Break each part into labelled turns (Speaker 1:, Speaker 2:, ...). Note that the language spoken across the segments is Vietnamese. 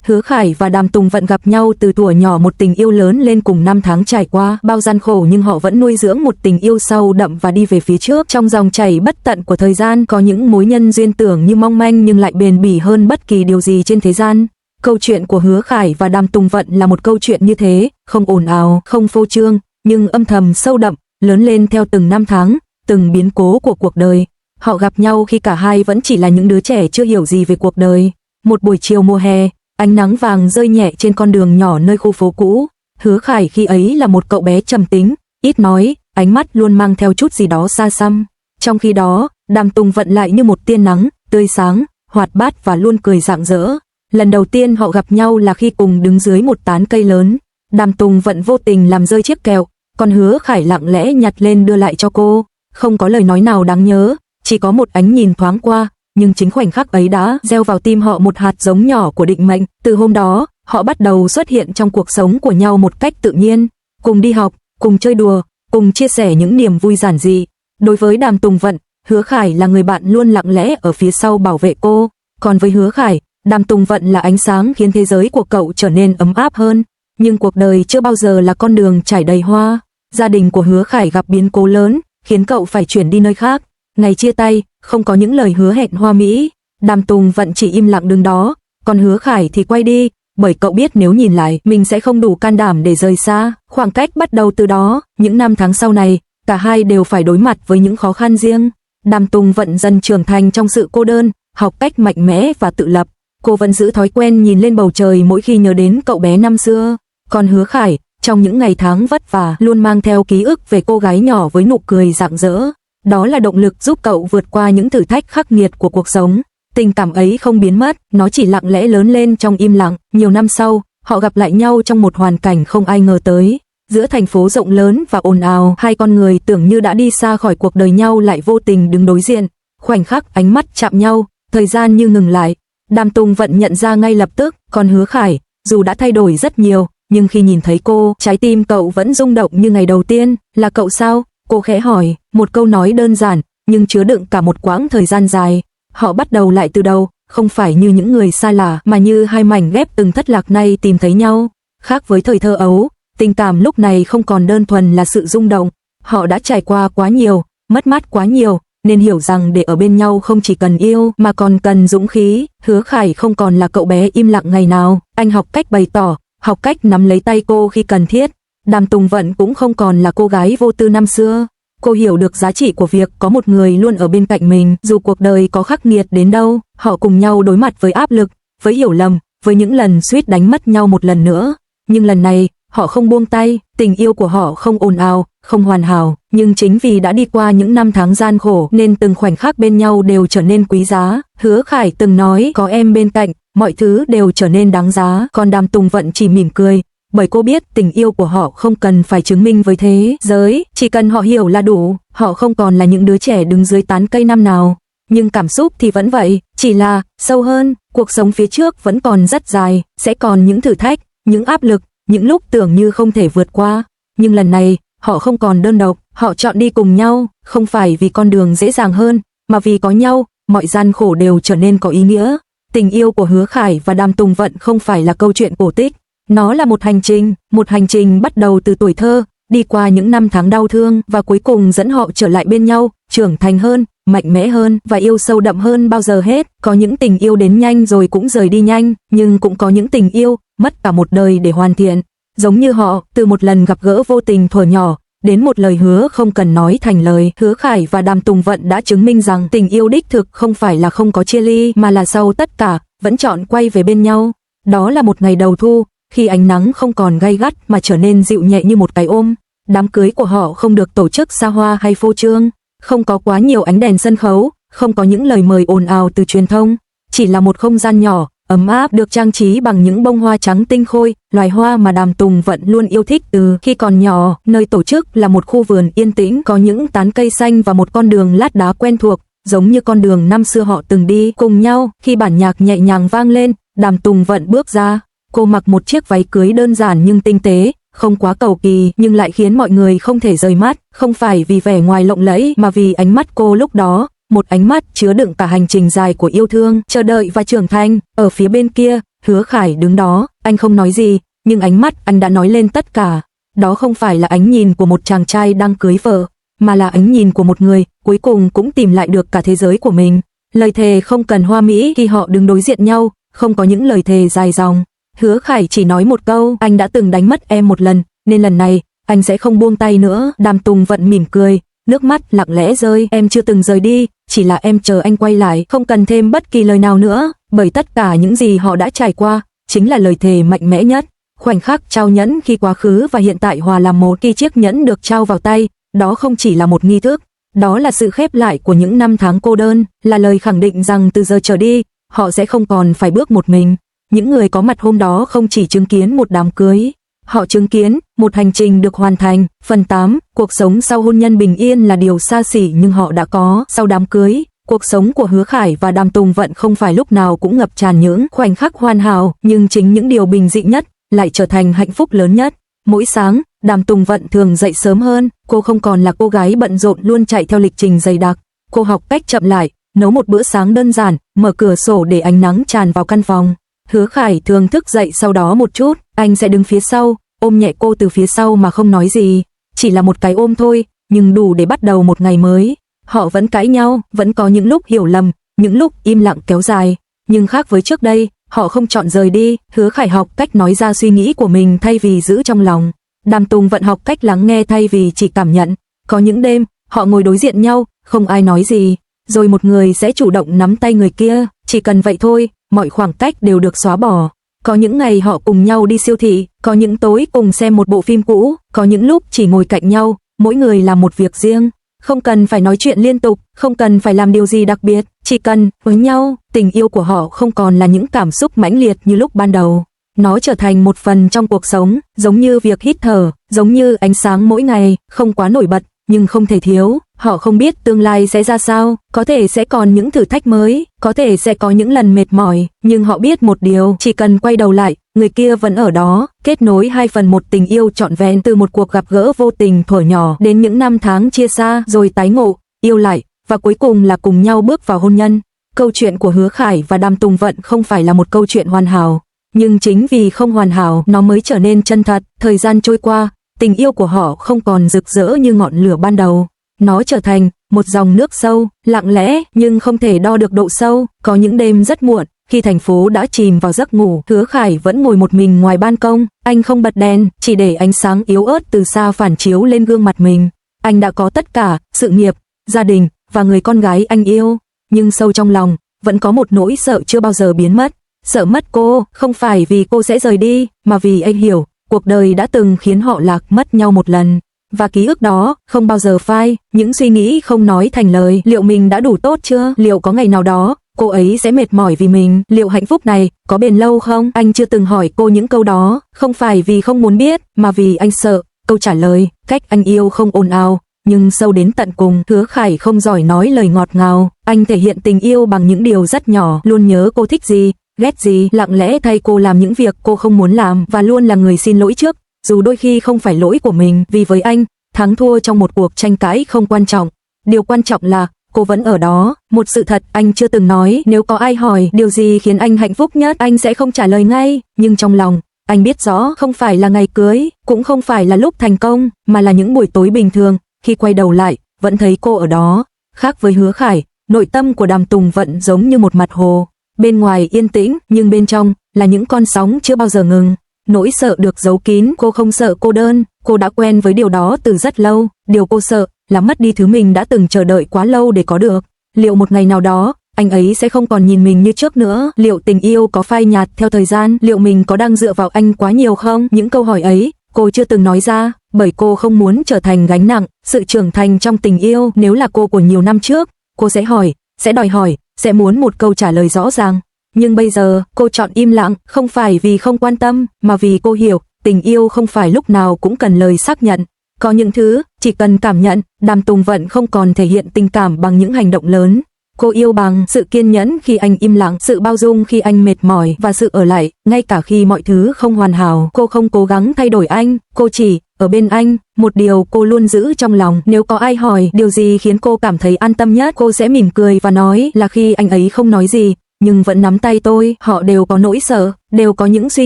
Speaker 1: Hứa Khải và Đàm Tùng Vận gặp nhau từ thuở nhỏ, một tình yêu lớn lên cùng năm tháng trải qua bao gian khổ, nhưng họ vẫn nuôi dưỡng một tình yêu sâu đậm và đi về phía trước. Trong dòng chảy bất tận của thời gian, có những mối nhân duyên tưởng như mong manh nhưng lại bền bỉ hơn bất kỳ điều gì trên thế gian. Câu chuyện của Hứa Khải và Đàm Tùng Vận là một câu chuyện như thế, không ồn ào, không phô trương, nhưng âm thầm sâu đậm, lớn lên theo từng năm tháng, từng biến cố của cuộc đời. Họ gặp nhau khi cả hai vẫn chỉ là những đứa trẻ chưa hiểu gì về cuộc đời. Một buổi chiều mùa hè, ánh nắng vàng rơi nhẹ trên con đường nhỏ nơi khu phố cũ. Hứa Khải khi ấy là một cậu bé trầm tính, ít nói, ánh mắt luôn mang theo chút gì đó xa xăm. Trong khi đó, Đàm Tùng Vận lại như một tia nắng, tươi sáng, hoạt bát và luôn cười rạng rỡ. Lần đầu tiên họ gặp nhau là khi cùng đứng dưới một tán cây lớn. Đàm Tùng Vận vô tình làm rơi chiếc kẹo, còn Hứa Khải lặng lẽ nhặt lên đưa lại cho cô. Không có lời nói nào đáng nhớ, chỉ có một ánh nhìn thoáng qua, nhưng chính khoảnh khắc ấy đã gieo vào tim họ một hạt giống nhỏ của định mệnh. Từ hôm đó, họ bắt đầu xuất hiện trong cuộc sống của nhau một cách tự nhiên, cùng đi học, cùng chơi đùa, cùng chia sẻ những niềm vui giản dị. Đối với Đàm Tùng Vận, Hứa Khải là người bạn luôn lặng lẽ ở phía sau bảo vệ cô, còn với Hứa Khải, Đàm Tùng Vận là ánh sáng khiến thế giới của cậu trở nên ấm áp hơn. Nhưng cuộc đời chưa bao giờ là con đường trải đầy hoa. Gia đình của Hứa Khải gặp biến cố lớn, khiến cậu phải chuyển đi nơi khác. Ngày chia tay, không có những lời hứa hẹn hoa mỹ. Đàm Tùng Vận chỉ im lặng đứng đó, còn Hứa Khải thì quay đi, bởi cậu biết nếu nhìn lại, mình sẽ không đủ can đảm để rời xa. Khoảng cách bắt đầu từ đó, những năm tháng sau này, cả hai đều phải đối mặt với những khó khăn riêng. Đàm Tùng Vận dần trưởng thành trong sự cô đơn, học cách mạnh mẽ và tự lập. Cô vẫn giữ thói quen nhìn lên bầu trời mỗi khi nhớ đến cậu bé năm xưa. Còn Hứa Khải, trong những ngày tháng vất vả, luôn mang theo ký ức về cô gái nhỏ với nụ cười rạng rỡ. Đó là động lực giúp cậu vượt qua những thử thách khắc nghiệt của cuộc sống. Tình cảm ấy không biến mất, nó chỉ lặng lẽ lớn lên trong im lặng. Nhiều năm sau, họ gặp lại nhau trong một hoàn cảnh không ai ngờ tới. Giữa thành phố rộng lớn và ồn ào, hai con người tưởng như đã đi xa khỏi cuộc đời nhau lại vô tình đứng đối diện. Khoảnh khắc ánh mắt chạm nhau, thời gian như ngừng lại. Đàm Tùng Vận nhận ra ngay lập tức, còn Hứa Khải, dù đã thay đổi rất nhiều, nhưng khi nhìn thấy cô, trái tim cậu vẫn rung động như ngày đầu tiên. Là cậu sao? Cô khẽ hỏi, một câu nói đơn giản, nhưng chứa đựng cả một quãng thời gian dài. Họ bắt đầu lại từ đầu, không phải như những người xa lạ, mà như hai mảnh ghép từng thất lạc nay tìm thấy nhau. Khác với thời thơ ấu, tình cảm lúc này không còn đơn thuần là sự rung động. Họ đã trải qua quá nhiều, mất mát quá nhiều, nên hiểu rằng để ở bên nhau không chỉ cần yêu mà còn cần dũng khí. Hứa Khải không còn là cậu bé im lặng ngày nào, anh học cách bày tỏ, học cách nắm lấy tay cô khi cần thiết. Đàm Tùng Vận cũng không còn là cô gái vô tư năm xưa. Cô hiểu được giá trị của việc có một người luôn ở bên cạnh mình, dù cuộc đời có khắc nghiệt đến đâu. Họ cùng nhau đối mặt với áp lực, với hiểu lầm, với những lần suýt đánh mất nhau một lần nữa. Nhưng lần này, họ không buông tay. Tình yêu của họ không ồn ào, không hoàn hảo, nhưng chính vì đã đi qua những năm tháng gian khổ nên từng khoảnh khắc bên nhau đều trở nên quý giá. Hứa Khải từng nói, có em bên cạnh, mọi thứ đều trở nên đáng giá. Còn Đàm Tùng Vận chỉ mỉm cười, bởi cô biết tình yêu của họ không cần phải chứng minh với thế giới, chỉ cần họ hiểu là đủ. Họ không còn là những đứa trẻ đứng dưới tán cây năm nào, nhưng cảm xúc thì vẫn vậy, chỉ là sâu hơn. Cuộc sống phía trước vẫn còn rất dài, sẽ còn những thử thách, những áp lực, những lúc tưởng như không thể vượt qua. Nhưng lần này, họ không còn đơn độc, họ chọn đi cùng nhau, không phải vì con đường dễ dàng hơn, mà vì có nhau, mọi gian khổ đều trở nên có ý nghĩa. Tình yêu của Hứa Khải và Đàm Tùng Vận không phải là câu chuyện cổ tích, nó là một hành trình bắt đầu từ tuổi thơ, đi qua những năm tháng đau thương và cuối cùng dẫn họ trở lại bên nhau, trưởng thành hơn, mạnh mẽ hơn và yêu sâu đậm hơn bao giờ hết. Có những tình yêu đến nhanh rồi cũng rời đi nhanh, nhưng cũng có những tình yêu mất cả một đời để hoàn thiện. Giống như họ, từ một lần gặp gỡ vô tình thuở nhỏ, đến một lời hứa không cần nói thành lời. Hứa Khải và Đàm Tùng Vận đã chứng minh rằng tình yêu đích thực không phải là không có chia ly, mà là sau tất cả, vẫn chọn quay về bên nhau. Đó là một ngày đầu thu, khi ánh nắng không còn gay gắt mà trở nên dịu nhẹ như một cái ôm. Đám cưới của họ không được tổ chức xa hoa hay phô trương, không có quá nhiều ánh đèn sân khấu, không có những lời mời ồn ào từ truyền thông, chỉ là một không gian nhỏ, ấm áp được trang trí bằng những bông hoa trắng tinh khôi, loài hoa mà Đàm Tùng Vận luôn yêu thích từ khi còn nhỏ. Nơi tổ chức là một khu vườn yên tĩnh, có những tán cây xanh và một con đường lát đá quen thuộc, giống như con đường năm xưa họ từng đi cùng nhau. Khi bản nhạc nhẹ nhàng vang lên, Đàm Tùng Vận bước ra. Cô mặc một chiếc váy cưới đơn giản nhưng tinh tế, không quá cầu kỳ nhưng lại khiến mọi người không thể rời mắt, không phải vì vẻ ngoài lộng lẫy mà vì ánh mắt cô lúc đó, một ánh mắt chứa đựng cả hành trình dài của yêu thương, chờ đợi và trưởng thành. Ở phía bên kia, Hứa Khải đứng đó, anh không nói gì, nhưng ánh mắt anh đã nói lên tất cả. Đó không phải là ánh nhìn của một chàng trai đang cưới vợ, mà là ánh nhìn của một người cuối cùng cũng tìm lại được cả thế giới của mình. Lời thề không cần hoa mỹ khi họ đứng đối diện nhau, không có những lời thề dài dòng. Hứa Khải chỉ nói một câu, anh đã từng đánh mất em một lần, nên lần này anh sẽ không buông tay nữa. Đàm Tùng Vận mỉm cười, nước mắt lặng lẽ rơi. Em chưa từng rời đi, chỉ là em chờ anh quay lại, không cần thêm bất kỳ lời nào nữa, bởi tất cả những gì họ đã trải qua chính là lời thề mạnh mẽ nhất. Khoảnh khắc trao nhẫn khi quá khứ và hiện tại hòa làm một, khi chiếc nhẫn được trao vào tay, đó không chỉ là một nghi thức, đó là sự khép lại của những năm tháng cô đơn, là lời khẳng định rằng từ giờ trở đi, họ sẽ không còn phải bước một mình. Những người có mặt hôm đó không chỉ chứng kiến một đám cưới, họ chứng kiến một hành trình được hoàn thành. Phần 8, cuộc sống sau hôn nhân bình yên là điều xa xỉ nhưng họ đã có. Sau đám cưới, cuộc sống của Hứa Khải và Đàm Tùng Vận không phải lúc nào cũng ngập tràn những khoảnh khắc hoàn hảo, nhưng chính những điều bình dị nhất lại trở thành hạnh phúc lớn nhất. Mỗi sáng, Đàm Tùng Vận thường dậy sớm hơn, cô không còn là cô gái bận rộn luôn chạy theo lịch trình dày đặc. Cô học cách chậm lại, nấu một bữa sáng đơn giản, mở cửa sổ để ánh nắng tràn vào căn phòng. Hứa Khải thường thức dậy sau đó một chút, anh sẽ đứng phía sau, ôm nhẹ cô từ phía sau mà không nói gì. Chỉ là một cái ôm thôi, nhưng đủ để bắt đầu một ngày mới. Họ vẫn cãi nhau, vẫn có những lúc hiểu lầm, những lúc im lặng kéo dài. Nhưng khác với trước đây, họ không chọn rời đi. Hứa Khải học cách nói ra suy nghĩ của mình thay vì giữ trong lòng. Đàm Tùng Vận học cách lắng nghe thay vì chỉ cảm nhận. Có những đêm, họ ngồi đối diện nhau, không ai nói gì. Rồi một người sẽ chủ động nắm tay người kia, chỉ cần vậy thôi, mọi khoảng cách đều được xóa bỏ. Có những ngày họ cùng nhau đi siêu thị, có những tối cùng xem một bộ phim cũ, có những lúc chỉ ngồi cạnh nhau, mỗi người làm một việc riêng. Không cần phải nói chuyện liên tục, không cần phải làm điều gì đặc biệt, chỉ cần với nhau. Tình yêu của họ không còn là những cảm xúc mãnh liệt như lúc ban đầu. Nó trở thành một phần trong cuộc sống, giống như việc hít thở, giống như ánh sáng mỗi ngày, không quá nổi bật, nhưng không thể thiếu. Họ không biết tương lai sẽ ra sao, có thể sẽ còn những thử thách mới, có thể sẽ có những lần mệt mỏi, nhưng họ biết một điều, chỉ cần quay đầu lại, người kia vẫn ở đó. Kết nối 2 phần 1 tình yêu trọn vẹn, từ một cuộc gặp gỡ vô tình thuở nhỏ đến những năm tháng chia xa rồi tái ngộ, yêu lại, và cuối cùng là cùng nhau bước vào hôn nhân. Câu chuyện của Hứa Khải và Đàm Tùng Vận không phải là một câu chuyện hoàn hảo, nhưng chính vì không hoàn hảo nó mới trở nên chân thật. Thời gian trôi qua, tình yêu của họ không còn rực rỡ như ngọn lửa ban đầu. Nó trở thành một dòng nước sâu, lặng lẽ nhưng không thể đo được độ sâu. Có những đêm rất muộn, khi thành phố đã chìm vào giấc ngủ, Hứa Khải vẫn ngồi một mình ngoài ban công. Anh không bật đèn, chỉ để ánh sáng yếu ớt từ xa phản chiếu lên gương mặt mình. Anh đã có tất cả, sự nghiệp, gia đình và người con gái anh yêu, nhưng sâu trong lòng vẫn có một nỗi sợ chưa bao giờ biến mất. Sợ mất cô, không phải vì cô sẽ rời đi, mà vì anh hiểu, cuộc đời đã từng khiến họ lạc mất nhau một lần. Và ký ức đó không bao giờ phai, những suy nghĩ không nói thành lời. Liệu mình đã đủ tốt chưa? Liệu có ngày nào đó cô ấy sẽ mệt mỏi vì mình? Liệu hạnh phúc này có bền lâu không? Anh chưa từng hỏi cô những câu đó, không phải vì không muốn biết, mà vì anh sợ. Câu trả lời, cách anh yêu không ồn ào, nhưng sâu đến tận cùng. Hứa Khải không giỏi nói lời ngọt ngào, anh thể hiện tình yêu bằng những điều rất nhỏ, luôn nhớ cô thích gì, ghét gì, lặng lẽ thay cô làm những việc cô không muốn làm, và luôn là người xin lỗi trước, dù đôi khi không phải lỗi của mình. Vì với anh, thắng thua trong một cuộc tranh cãi không quan trọng, điều quan trọng là cô vẫn ở đó. Một sự thật anh chưa từng nói, nếu có ai hỏi điều gì khiến anh hạnh phúc nhất, anh sẽ không trả lời ngay, nhưng trong lòng anh biết rõ, không phải là ngày cưới, cũng không phải là lúc thành công, mà là những buổi tối bình thường, khi quay đầu lại vẫn thấy cô ở đó. Khác với Hứa Khải, nội tâm của Đàm Tùng Vận giống như một mặt hồ, bên ngoài yên tĩnh nhưng bên trong là những con sóng chưa bao giờ ngừng. Nỗi sợ được giấu kín. Cô không sợ cô đơn, cô đã quen với điều đó từ rất lâu. Điều cô sợ là mất đi thứ mình đã từng chờ đợi quá lâu để có được. Liệu một ngày nào đó anh ấy sẽ không còn nhìn mình như trước nữa? Liệu tình yêu có phai nhạt theo thời gian? Liệu mình có đang dựa vào anh quá nhiều không? Những câu hỏi ấy cô chưa từng nói ra, bởi cô không muốn trở thành gánh nặng. Sự trưởng thành trong tình yêu, nếu là cô của nhiều năm trước, cô sẽ hỏi, sẽ đòi hỏi, sẽ muốn một câu trả lời rõ ràng. Nhưng bây giờ, cô chọn im lặng, không phải vì không quan tâm, mà vì cô hiểu, tình yêu không phải lúc nào cũng cần lời xác nhận. Có những thứ, chỉ cần cảm nhận. Đàm Tùng Vận không còn thể hiện tình cảm bằng những hành động lớn. Cô yêu bằng sự kiên nhẫn khi anh im lặng, sự bao dung khi anh mệt mỏi, và sự ở lại, ngay cả khi mọi thứ không hoàn hảo. Cô không cố gắng thay đổi anh, cô chỉ ở bên anh. Một điều cô luôn giữ trong lòng, nếu có ai hỏi điều gì khiến cô cảm thấy an tâm nhất, cô sẽ mỉm cười và nói là khi anh ấy không nói gì, nhưng vẫn nắm tay tôi. Họ đều có nỗi sợ, đều có những suy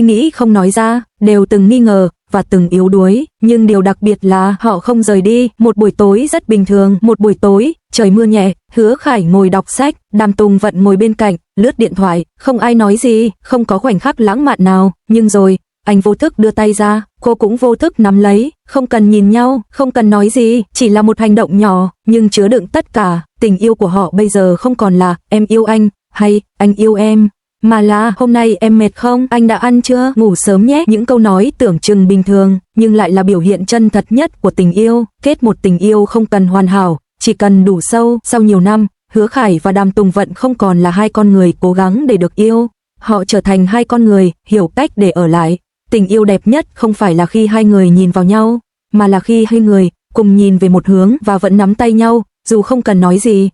Speaker 1: nghĩ không nói ra, đều từng nghi ngờ và từng yếu đuối, nhưng điều đặc biệt là họ không rời đi. Một buổi tối rất bình thường, một buổi tối, trời mưa nhẹ, Hứa Khải ngồi đọc sách, Đàm Tùng Vận ngồi bên cạnh, lướt điện thoại, không ai nói gì, không có khoảnh khắc lãng mạn nào, nhưng rồi, anh vô thức đưa tay ra, cô cũng vô thức nắm lấy, không cần nhìn nhau, không cần nói gì, chỉ là một hành động nhỏ, nhưng chứa đựng tất cả. Tình yêu của họ bây giờ không còn là em yêu anh, hay anh yêu em, mà là hôm nay em mệt không, anh đã ăn chưa, ngủ sớm nhé. Những câu nói tưởng chừng bình thường, nhưng lại là biểu hiện chân thật nhất của tình yêu. Kết một tình yêu không cần hoàn hảo, chỉ cần đủ sâu. Sau nhiều năm, Hứa Khải và Đàm Tùng Vận không còn là hai con người cố gắng để được yêu, họ trở thành hai con người hiểu cách để ở lại. Tình yêu đẹp nhất không phải là khi hai người nhìn vào nhau, mà là khi hai người cùng nhìn về một hướng và vẫn nắm tay nhau, dù không cần nói gì.